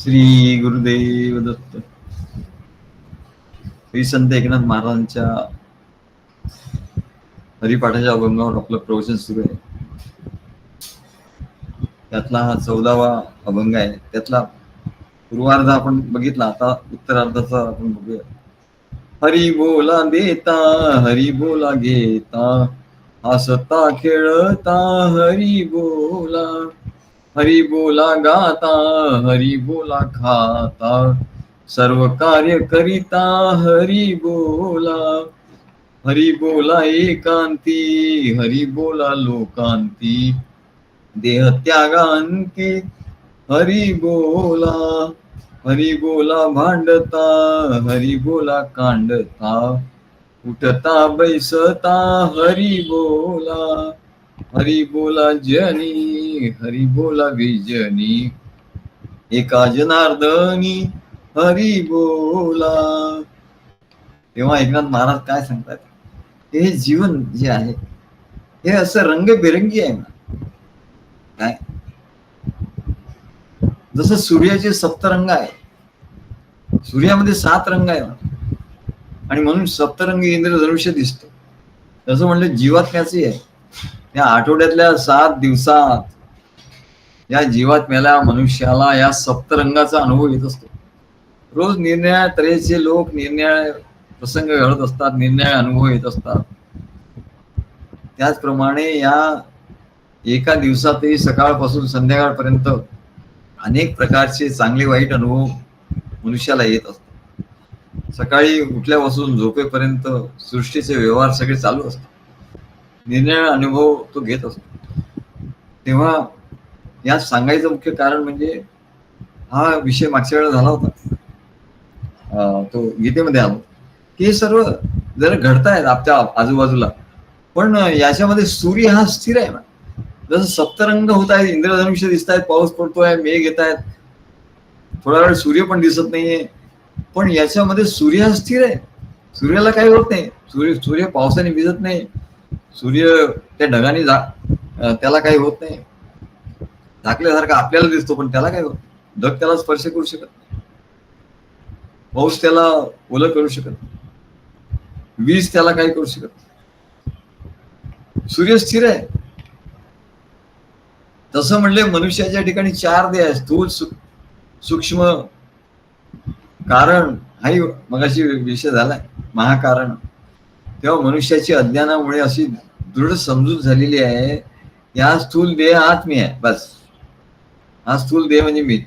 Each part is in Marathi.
श्री गुरुदेव दत्त. श्री संत एकनाथ महाराजांच्या हरिपाठाच्या अभंगावर आपलं प्रवचन सुरू आहे. त्यातला हा 14वा अभंग आहे. त्यातला पूर्वार्ध आपण बघितला, आता उत्तरार्धाचा आपण बघूया. हरी बोला देता, हरी बोला घेता, हसता खेळता हरी बोला, हरी बोला गाता, हरी बोला खाता, सर्व कार्य करिता हरी बोला, हरी बोला एकांती, हरी बोला लोकांती, देह त्यागांती हरी बोला, हरी बोला भांडता, हरी बोला कांडता, उठता बैसता हरी बोला, हरी बोला जनी, हरी बोला विजनी, एका जनार्दनी हरी बोला. तेव्हा एकनाथ महाराज काय सांगतात, हे जीवन जे आहे हे असं रंगबेरंगी आहे ना. काय जसं सूर्याचे सप्तरंग आहे, सूर्यामध्ये 7 रंग आहे आणि म्हणून सप्तरंगी इंद्रधनुष्य दिसतो. तसं म्हणलं जीवात्म्याचे आहे. या आठवड्यातल्या 7 दिवसात या जीवात्म्याला, मनुष्याला या सप्तरंगाचा अनुभव येत असतो. रोज निरनिराळ्या तऱ्हेचे लोक निरनिराळे प्रसंग घडत असतात, निरनिराळे अनुभव येत असतात. त्याचप्रमाणे या एका दिवसातही सकाळपासून संध्याकाळपर्यंत अनेक प्रकारचे चांगले वाईट अनुभव मनुष्याला येत असतात. सकाळी उठल्यापासून झोपेपर्यंत सृष्टीचे व्यवहार सगळे चालू असतात. निरनिराळे अनुभव तो घेत असतो. तेव्हा यात सांगायचं मुख्य कारण म्हणजे हा विषय मागच्या वेळेला झाला होता, तो गीतेमध्ये आलो की हे सर्व जरा घडतायत आपल्या आजूबाजूला, पण याच्यामध्ये सूर्य हा स्थिर आहे. जसं सप्तरंग होत आहेत, इंद्रधनुष्य दिसत आहेत, पाऊस पडतोय, मेघ येत आहेत, थोडा वेळ सूर्य पण दिसत नाहीये, पण याच्यामध्ये सूर्य हा स्थिर आहे. सूर्याला काही होत नाही. सूर्य पावसाने भिजत नाही, सूर्य त्या ढगाने त्याला काही होत नाही. झाकल्यासारखा आपल्याला दिसतो, पण त्याला काय होत, ढग त्याला स्पर्श करू शकत नाही, पाऊस त्याला ओलं करू शकत नाही, वीज त्याला काही करू शकत नाही. सूर्य स्थिर आहे. तसं म्हणले मनुष्याच्या ठिकाणी 4 देह आहेत, स्थूल, सूक्ष्म, कारण. हाही मगाशी विषय झालाय, महाकारण. तेव्हा मनुष्याची अज्ञानामुळे अशी दृढ समजूत झालेली आहे, या स्थूल देह हाच मी आहे, बस. हा स्थूल देह म्हणजे मी.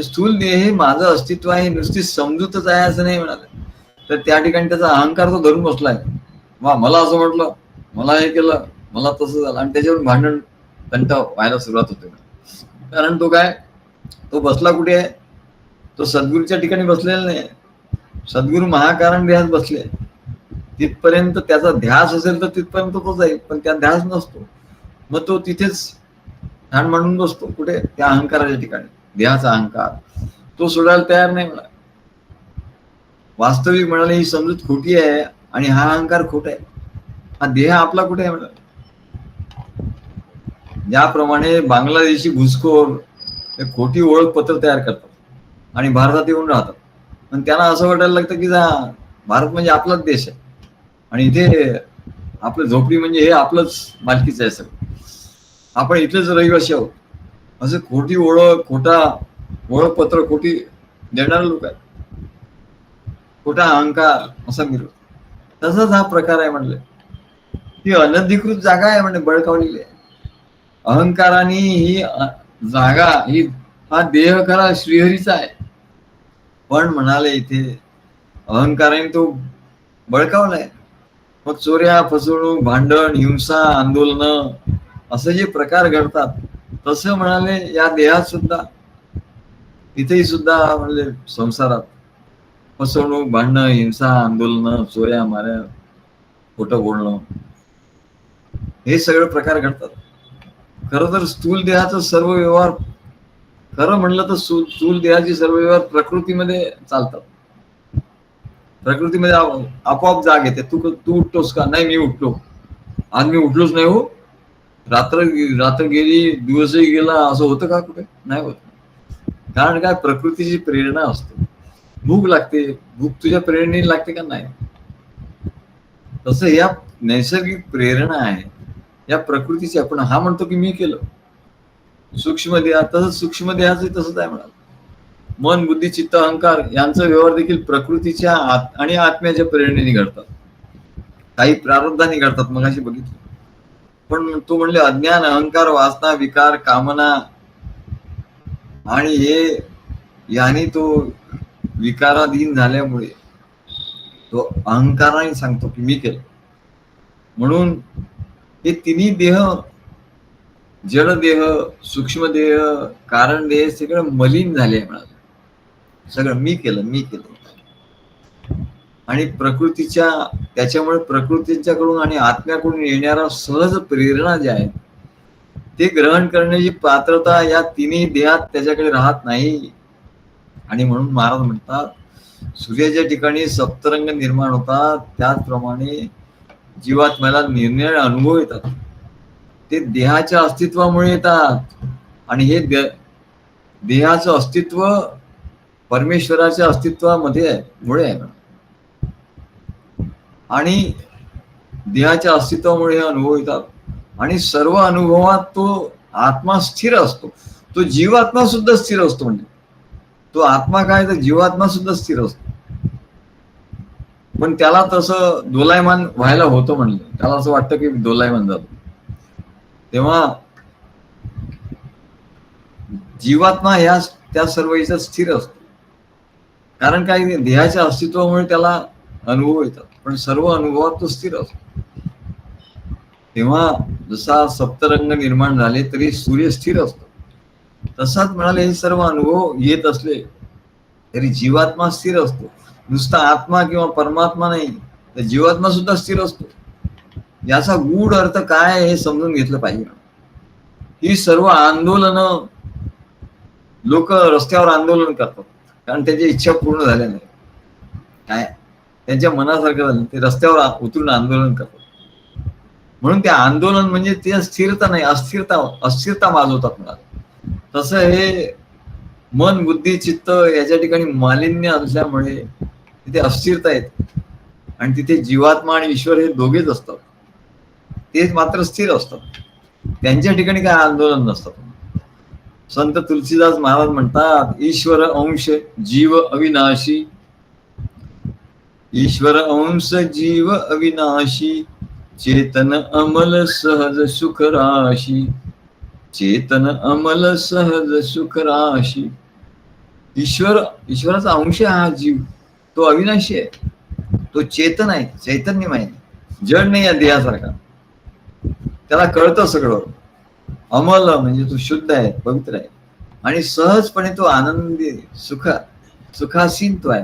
स्थूल देह हे माझं अस्तित्व आहे, नुसती समजूतच आहे असं नाही म्हणाल तर त्या ठिकाणी त्याचा अहंकार तो धरून बसलाय. वा, मला असं म्हटलं, मला हे केलं, मला तसं झालं, आणि त्याच्यावर भांडण तंटा व्हायला सुरुवात होते. कारण तो काय, तो बसला कुठे आहे, तो सद्गुरूच्या ठिकाणी बसलेला नाही. सद्गुरू महाकारण देहात बसले, तिथपर्यंत त्याचा ध्यास असेल तर तिथपर्यंत तो जाईल, पण त्या ध्यास नसतो, मग तो तिथेच ठाण मांडून बसतो. कुठे, त्या अहंकाराच्या ठिकाणी. देहाचा अहंकार तो सोडायला तयार नाही म्हणा. वास्तविक म्हणाले ही समजूत खोटी आहे आणि हा अहंकार खोटा आहे. हा देह आपला कुठे आहे म्हणा. ज्याप्रमाणे बांगलादेशी घुसखोर खोटी ओळखपत्र तयार करतात आणि भारतात येऊन राहतात, पण त्यांना असं वाटायला लागतं की भारत म्हणजे आपलाच देश आहे आणि इथे आपलं झोपडी म्हणजे हे आपलंच मालकीचं आहे, सगळं आपण इथलेच रहिवासी आहोत. असं खोटी ओळख, खोटा ओळखपत्र, खोटी देणारे लोक आहेत. खोटा अहंकार असा मिळतो. तसाच हा प्रकार आहे म्हणले. ही अनधिकृत जागा आहे म्हणजे बळकावलेली आहे. अहंकाराने ही जागा, ही हा देह खरा श्रीहरीचा आहे, पण म्हणाले इथे अहंकाराने तो बळकावलाय. मग चोऱ्या, फसवणूक, भांडण, हिंसा, आंदोलन असे जे प्रकार घडतात, तसं म्हणाले या देहात सुद्धा, इथेही सुद्धा म्हणजे संसारात फसवणूक, भांडणं, हिंसा, आंदोलन, चोऱ्या माऱ्या, खोटं बोलणं, हे सगळे प्रकार घडतात. खरं तर स्थूल देहाचा सर्व व्यवहार, खरं म्हणलं तर स्थूल देहाचे सर्व व्यवहार प्रकृतीमध्ये चालतात. प्रकृतीमध्ये आपोआप जाग येते. तू उठतोस का? नाही, मी उठलो. आज मी उठलोच नाही हो, रात्र गेली, दिवसही गेला, असं होतं का कुठे? नाही होत. कारण काय, प्रकृतीची प्रेरणा असते. भूक लागते, भूक तुझ्या प्रेरणेने लागते का नाही? तसं या नैसर्गिक प्रेरणा आहे या प्रकृतीची. आपण हा म्हणतो की मी केलं, सूक्ष्म देहा, तसंच सूक्ष्म देहाचं तसंच आहे म्हणाल. मन, बुद्धी, चित्त, अहंकार यांचा व्यवहार देखील प्रकृतीच्या आणि आत्म्याच्या प्रेरणेने घडतात. काही प्रारब्धाने घडतात, मग अशी बघितलं. पण तो म्हणले अज्ञान, अहंकार, वासना, विकार, कामना आणि हे याने तो विकाराधीन झाल्यामुळे तो अहंकाराने सांगतो की मी केलं. म्हणून हे तिन्ही देह, जड देह, सूक्ष्म देह, कारण देह सगळं मलिन झाले म्हणाले. सगळं मी केलं, मी केलं. आणि प्रकृतीच्या, त्याच्यामुळे प्रकृतीच्याकडून आणि आत्म्याकडून येणारा सहज प्रेरणा जे आहे ते ग्रहण करण्याची पात्रता या तिन्ही देहात त्याच्याकडे राहत नाही. आणि म्हणून महाराज म्हणतात, सूर्याच्या ठिकाणी सप्तरंग निर्माण होतात, त्याचप्रमाणे जीवात्म्याला निरनिराळे अनुभव येतात. ते देहाच्या अस्तित्वामुळे येतात. आणि हे देहाचं अस्तित्व परमेश्वराच्या अस्तित्वामध्ये आहे, मुळे आहे. आणि देहाच्या अस्तित्वामुळे हे अनुभव येतात. आणि सर्व अनुभवात तो आत्मा स्थिर असतो. तो जीवात्मा सुद्धा स्थिर असतो. म्हणजे तो आत्मा काय, तर जीवात्मा सुद्धा स्थिर असतो. पण त्याला तसं दोलायमान व्हायला होतं म्हणलं. त्याला असं वाटतं की दोलायमान जातो. तेव्हा जीवात्मा ह्या त्या सर्व याच्यात स्थिर असतो. कारण काय, देहाच्या अस्तित्वामुळे त्याला अनुभव येतात, पण सर्व अनुभवात तो स्थिर असतो. तेव्हा जसा सप्तरंग निर्माण झाले तरी सूर्य स्थिर असतो, तसाच म्हणाले हे सर्व अनुभव येत असले तरी जीवात्मा स्थिर असतो. नुसता आत्मा किंवा परमात्मा नाही, तर जीवात्मा सुद्धा स्थिर असतो. याचा गूढ अर्थ काय हे समजून घेतलं पाहिजे. ही सर्व आंदोलन, लोक रस्त्यावर आंदोलन करतात कारण त्यांच्या इच्छा पूर्ण झाल्या नाही, काय त्यांच्या मनासारखं झालं, ते रस्त्यावर उतरून आंदोलन करतात. म्हणून ते आंदोलन म्हणजे ते स्थिरता नाही, अस्थिरता माजवतात मला. तसं हे मन, बुद्धी, चित्त याच्या ठिकाणी मालिन्य असल्यामुळे तिथे अस्थिरता येते. आणि तिथे जीवात्मा आणि ईश्वर हे दोघेच असतात, ते मात्र स्थिर असतात. त्यांच्या ठिकाणी काय आंदोलन नसतात. संत तुलसीदास महाराज म्हणतात, ईश्वर अंश जीव अविनाशी, ईश्वर अंश जीव अविनाशी, चेतन अमल सहज सुख राशी, चेतन अमल सहज सुख राशी. ईश्वराचा अंश हा जीव, तो अविनाशी आहे, तो चेतन आहे, चैतन्यमय, जड नाही या देहासारखा. त्याला कळतं सगळं. अमल म्हणजे तो शुद्ध आहे, पवित्र आहे, आणि सहजपणे तो आनंदी, सुखासीन तो आहे.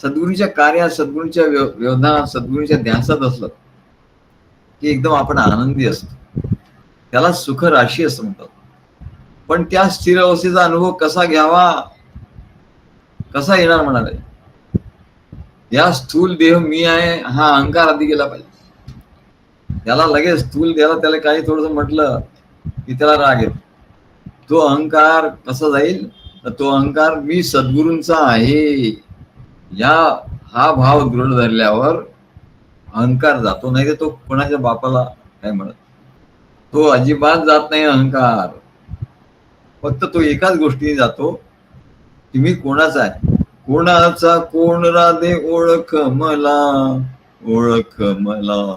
सद्गुरूच्या कार्यात, सद्गुरूच्या व्यवधानात, सद्गुरूच्या ध्यासात असलं की एकदम आपण आनंदी असतो. त्याला सुख राशी असं म्हणतात. पण त्या स्थिर अवस्थेचा अनुभव कसा घ्यावा, कसा येणार म्हणाले, या स्थूल देह मी आहे हा अहंकार आधी गेला पाहिजे. त्याला लगेच स्थूल देहाला त्याला काही थोडस म्हटलं की त्याला राग येतो. तो अहंकार कसा जाईल, तर तो अहंकार मी सद्गुरूंचा आहे हा भाव दृढ धरल्यावर अहंकार जातो. नाही तर तो कोणाच्या बापाला काय म्हणत, तो अजिबात जात नाही अहंकार. फक्त तो एकाच गोष्टीने जातो की मी कोणाचा आहे. कोणाचा कोण राधे ओळख मला, ओळख मला.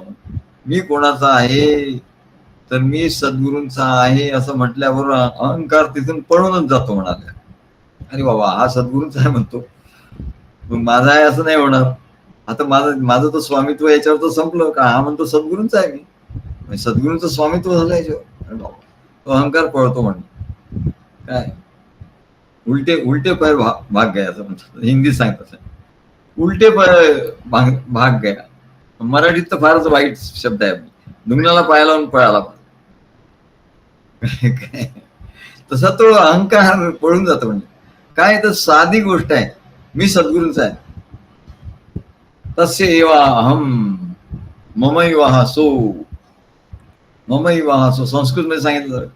मी कोणाचा आहे, तर मी सद्गुरूंचा आहे असं म्हटल्यावर अहंकार तिथून पळूनच जातो. म्हणाले, अरे बाबा हा सद्गुरूंचा आहे म्हणतो, माझा आहे असं नाही होणार. आता माझं तर स्वामित्व याच्यावर तर संपलं का, हा म्हणतो सद्गुरूंचा आहे मी, सद्गुरूंचं स्वामित्व झालं याच्यावर. तो अहंकार पळतो म्हणतो. काय उलटे पैर भाग गया असं म्हणतात, हिंदीत सांगतात, उलटे पैर भाग गया. मराठीत तर फारच वाईट शब्द आहे, दुंगणाला पाय लावून पळाला. तसा तो अहंकार पळून जातो. म्हणजे काय, तर साधी गोष्ट आहे, मी सद्गुरूंचा आहे. तस्य एवा अहम ममैवाहासो, ममैवाहासो. संस्कृत मध्ये सांगितलं,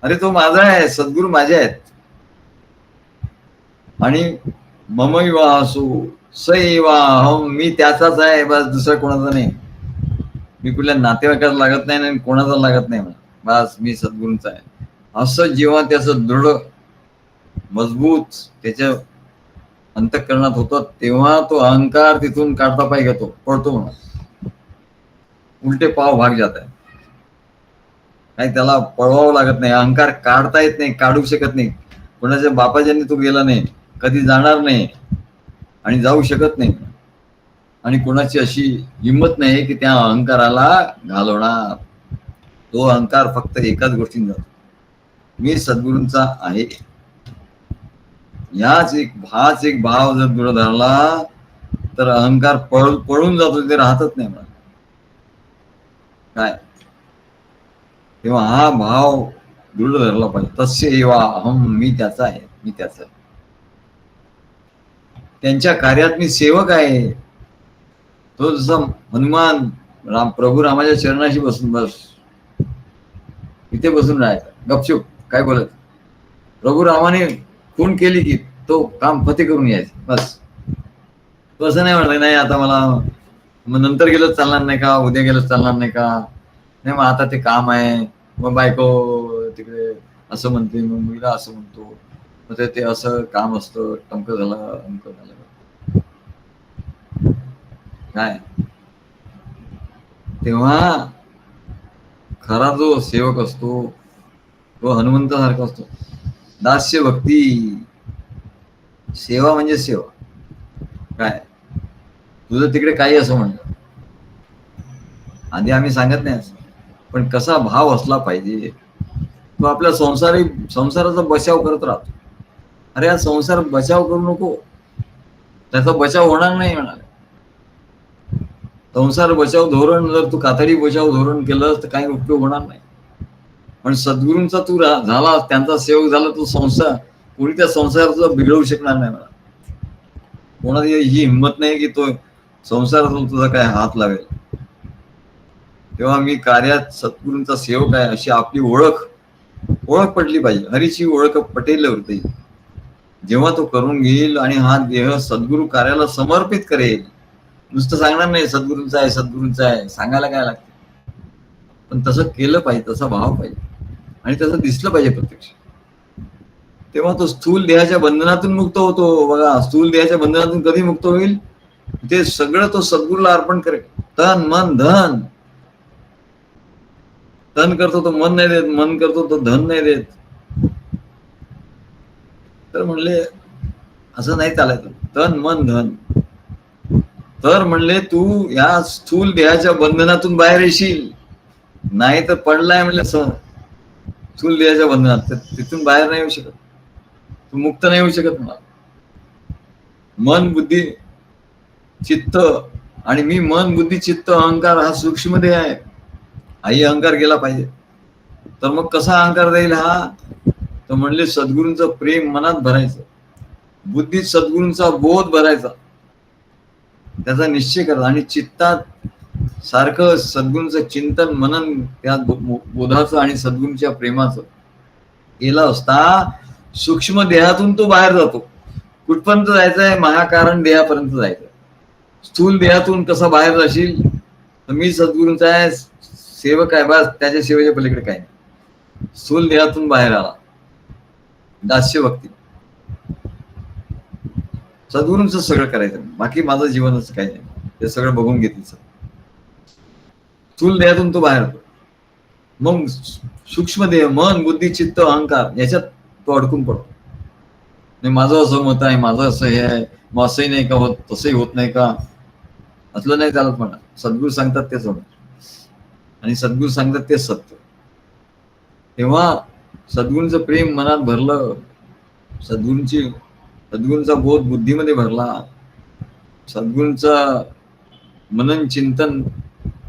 अरे तो माझा आहे, सद्गुरू माझे आहेत. आणि ममैवा असो सैवा हम, मी त्याचाच आहे बस, दुसरा कोणाचा नाही. मी कुठल्या नातेवाईकाला लागत नाही आणि कोणाचा लागत नाही मला, बस मी सद्गुरूंचा आहे असं जेव्हा त्याचं दृढ मजबूत त्याच्या अंतःकरणात होतं, तेव्हा तो अहंकार तिथून काढता पाय घेतो, पळतो म्हणा. उलटे पाव भाग जात आहे. काही त्याला पळवावं लागत नाही, अहंकार काढता येत नाही, काढू शकत नाही. कोणाच्या बापाच्यानी तो गेला नाही, कधी जाणार नाही आणि जाऊ शकत नाही. आणि कोणाची अशी हिंमत नाही की त्या अहंकाराला घालवणार. तो अहंकार फक्त एकाच गोष्टीने जातो, मी सद्गुरूंचा आहे. हाच एक भाव जर दृढ धरला तर अहंकार पळून जातो, ते राहतच नाही मला काय. तेव्हा हा भाव दृढ धरला पाहिजे. तस्य एवा अहम, मी त्याचा आहे, मी त्याचा आहे. त्यांच्या कार्यात मी सेवक आहे. तो जसा हनुमान प्रभू रामाच्या चरणाशी बसून बस इथे बसून राहायचा गपचूप, काय बोलत. प्रभू रामाने खून केली की तो काम फते करून यायचं बस. तो असं नाही म्हणलं नाही आता मला मग नंतर गेलं चालणार नाही का, उद्या गेलं चालणार नाही का, नाही मग आता ते काम आहे, मग बायको तिकडे असं म्हणते, मग मुलगा असं म्हणतो, मग ते असं काम असतं, टमकं झालं अमकं झालं काय. तेव्हा खरा जो सेवक असतो तो हनुमंतासारखा असतो. दास्य भक्ती, सेवा म्हणजे सेवा काय. तुझं तिकडे काही असं म्हणलं, आधी आम्ही सांगत नाही असं, पण कसा भाव असला पाहिजे. तो आपल्या संसाराचा बचाव करत राहतो. अरे हा संसार बचाव करू नको, त्याचा बचाव होणार नाही म्हणाले. संसार बचाव धोरण जर तू कातडी बचाव धोरण केलं तर काही उपयोग होणार नाही. पण सद्गुरूंचा तू झाला, त्यांचा सेवक झाला, तो संसार कोणी त्या संसाराचा बिघडवू शकणार नाही मला. कोणाची ही हिंमत नाही की तो संसारातून तुझा काय हात लावेल. तेव्हा मी कार्यात सद्गुरूंचा सेवक आहे अशी आपली ओळख पटली पाहिजे. हरीची ओळख पटेल होते जेव्हा तो करून घेईल आणि हा देह सद्गुरू कार्याला समर्पित करेल. नुसतं सांगणार नाही सद्गुरूंचा आहे, सद्गुरूंचा आहे, सांगायला काय लागतं, पण तसं केलं पाहिजे, तसा भाव पाहिजे आणि तसं दिसलं पाहिजे प्रत्यक्ष. तेव्हा तो स्थूल देहाच्या बंधनातून मुक्त होतो. बघा, स्थूल देहाच्या बंधनातून कधी मुक्त होईल, ते सगळं तो सद्गुरूला अर्पण करेल. तन मन धन, तन करतो तो मन नाही देत, मन करतो तो धन नाही देत. तर म्हणले असं नाही चालायचं, तन मन धन. तर म्हणले तू या स्थूल देहाच्या बंधनातून बाहेर येशील, नाही तर पडलाय म्हणले स्थूल देहाच्या बंधनात, तिथून बाहेर नाही येऊ शकत, तू मुक्त नाही होऊ शकत. मला मन बुद्धी चित्त, आणि मी मन बुद्धी चित्त अहंकार हा सूक्ष्म देह आहे. हाही अहंकार गेला पाहिजे. तर मग कसा अहंकार जाईल हा, तर म्हणले सद्गुरूंचं प्रेम मनात भरायचं, बुद्धीत सद्गुरूंचा बोध भरायचा, त्याचा निश्चय करायचा, आणि चित्तात सारखं सद्गुरूंचं चिंतन मनन त्या बोधाचं आणि सद्गुरूंच्या प्रेमाचं केलं असता सूक्ष्म देहातून तो बाहेर जातो. कुठपर्यंत जायचंय, महाकारण देहापर्यंत जायचंय. स्थूल देहातून कसा बाहेर जाशील, तर मी सद्गुरूंचा आहे, सेवक आहे, बस त्याच्या सेवेच्या पलीकडे काय नाही. स्थूल देहातून बाहेर आला, दास्य भक्ती, सद्गुरूंचं सगळं करायचं, बाकी माझं जीवनच काही नाही, ते सगळं बघून घेतील. स्थूल देहातून तो बाहेर होतो, मग सूक्ष्म देह मन बुद्धी चित्त अहंकार याच्यात तो अडकून पडतो. नाही माझं असं मत आहे, माझं असं हे आहे, मग असंही नाही का होत, तसंही होत नाही का, असलं नाही चालत म्हणा. सद्गुरू सांगतात तेच होणार, आणि सद्गुरू सांगतात तेच सत्य. तेव्हा सद्गुरूंचं प्रेम मनात भरलं, सद्गुरूंचा बोध बुद्धीमध्ये भरला, सद्गुरूंचा मनन चिंतन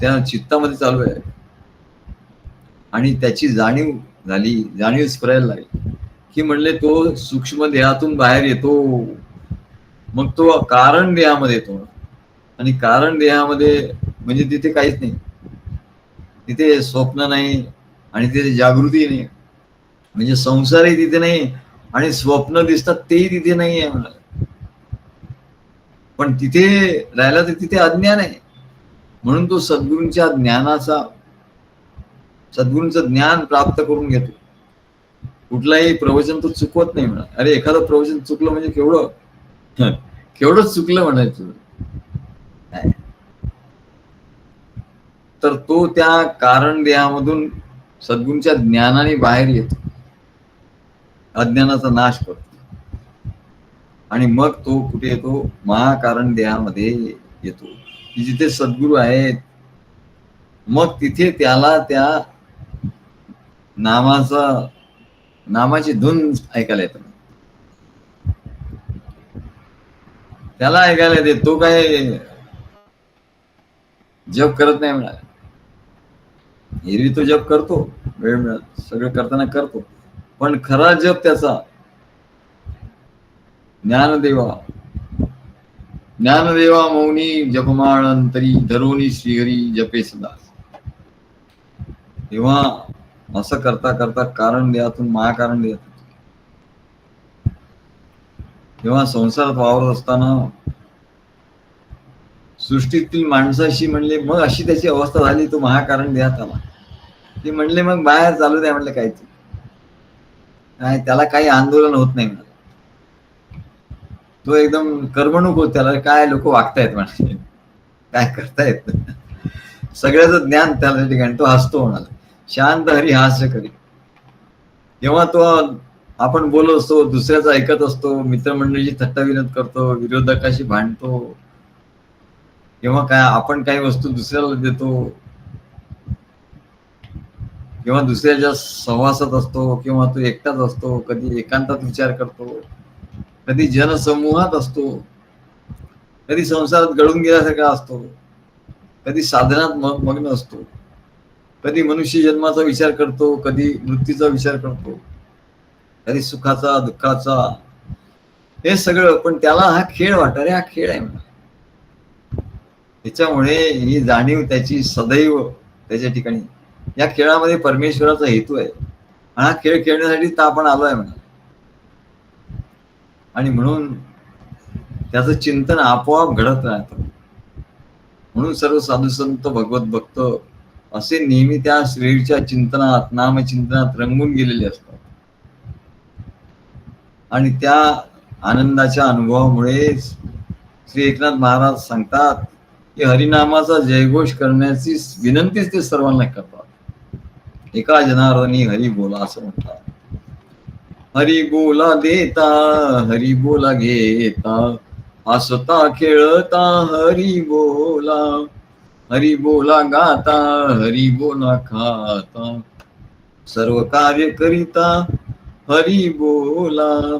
त्या चित्तामध्ये चालू आहे, आणि त्याची जाणीव झाली, जाणीव स्फुरायला लागली की म्हणले तो सूक्ष्म देहातून बाहेर येतो, मग तो कारण देहामध्ये येतो. आणि कारण देहामध्ये म्हणजे तिथे काहीच नाही, तिथे स्वप्न नाही आणि तिथे जागृती नाही, म्हणजे संसारही तिथे नाही आणि स्वप्न दिसतात तेही तिथे नाही आहे म्हणाले. पण तिथे राहिला तर तिथे अज्ञान आहे. म्हणून तो सद्गुरूंचं ज्ञान प्राप्त करून घेतो. कुठलाही प्रवचन तो चुकवत नाही म्हणा. अरे एखादं प्रवचन चुकलं म्हणजे केवढं चुकलं म्हणायचं. तर तो त्या कारण देहामधून सद्गुरूंच्या ज्ञानाने बाहेर येतो, अज्ञानाचा नाश करतो आणि मग तो कुठे येतो, महाकारण देहामध्ये येतो की जिथे सद्गुरू आहेत. मग तिथे त्याला त्या नामाची धून ऐकायला येत. त्याला ऐकायला येते. तो काय जप करत नाही म्हणाले. एरवी तो जप करतो, वेळ मिळत सगळं करताना करतो, पण खरा जप त्याचा ज्ञानदेवा मौनी जपमाळ अंतरी धरोनी श्रीहरी जपे सदा. तेव्हा असं करता करता कारण देहातून महाकारण देहात, तेव्हा संसारात वावरत असताना सृष्टीतील माणसाशी म्हणले, मग अशी त्याची अवस्था झाली, तो महाकारण देहात आला. ते म्हणले मग बाहेर चालू द्या म्हणले, काय त्याला काही आंदोलन होत नाही. तो एकदम कर्मणूक होत. त्याला काय लोक वागतायत म्हणजे काय करतायत, सगळ्याचं ज्ञान त्याला ठिकाणी. तो हसतो म्हणाला, शांत हरी हास्य करी. तेव्हा तो आपण बोलत असतो, दुसऱ्याचं ऐकत असतो, मित्रमंडळीची थट्टा विनोद करतो, विरोधकाशी भांडतो, किंवा काय आपण काही वस्तू दुसऱ्याला देतो, किंवा दुसऱ्याच्या सहवासात असतो, किंवा तो एकटाच असतो, कधी एकांतात विचार करतो, कधी जनसमूहात असतो, कधी संसारात गळून गेल्यासारखा असतो, कधी साधनात मग्न असतो, कधी मनुष्य जन्माचा विचार करतो, कधी मृत्यूचा विचार करतो, कधी सुखाचा दुःखाचा, हे सगळं. पण त्याला हा खेळ वाटत, हा खेळ आहे म्हणा. त्याच्यामुळे ही जाणीव त्याची सदैव त्याच्या ठिकाणी, या खेळामध्ये परमेश्वराचा हेतू आहे. हा खेळ खेळण्यासाठी तर आपण आलोय म्हणा. आणि म्हणून त्याचं चिंतन आपोआप घडत राहतं. म्हणून सर्व साधू संत भगवत भक्त असे नेहमी त्या श्रीच्या चिंतनात, नामचिंतनात रंगून गेलेले असतात. आणि त्या आनंदाच्या अनुभवामुळेच श्री एकनाथ महाराज सांगतात की हरिनामाचा जयघोष करण्याची विनंतीच ते सर्वांना करतात. एका जनार्दनी हरी बोला असं म्हणतात. हरी बोला देता, हरी बोला घेता, हसता खेळता हरी बोला, हरी बोला गाता, हरी बोला खाता, सर्व कार्य करिता हरी बोला,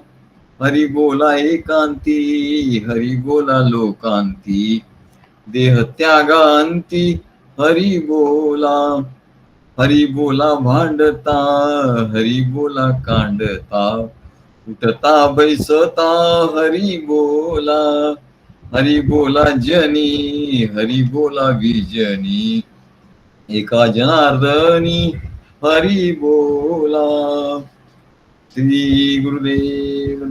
हरी बोला एकांती, हरी बोला लोकांती, देह त्यागांती हरी बोला, हरी बोला भांडता, हरी बोला कांडता, उठता बैसता हरी बोला, हरी बोला जनी, हरी बोला विजनी, एका जनार्दनी हरी बोला. श्री गुरुदेव.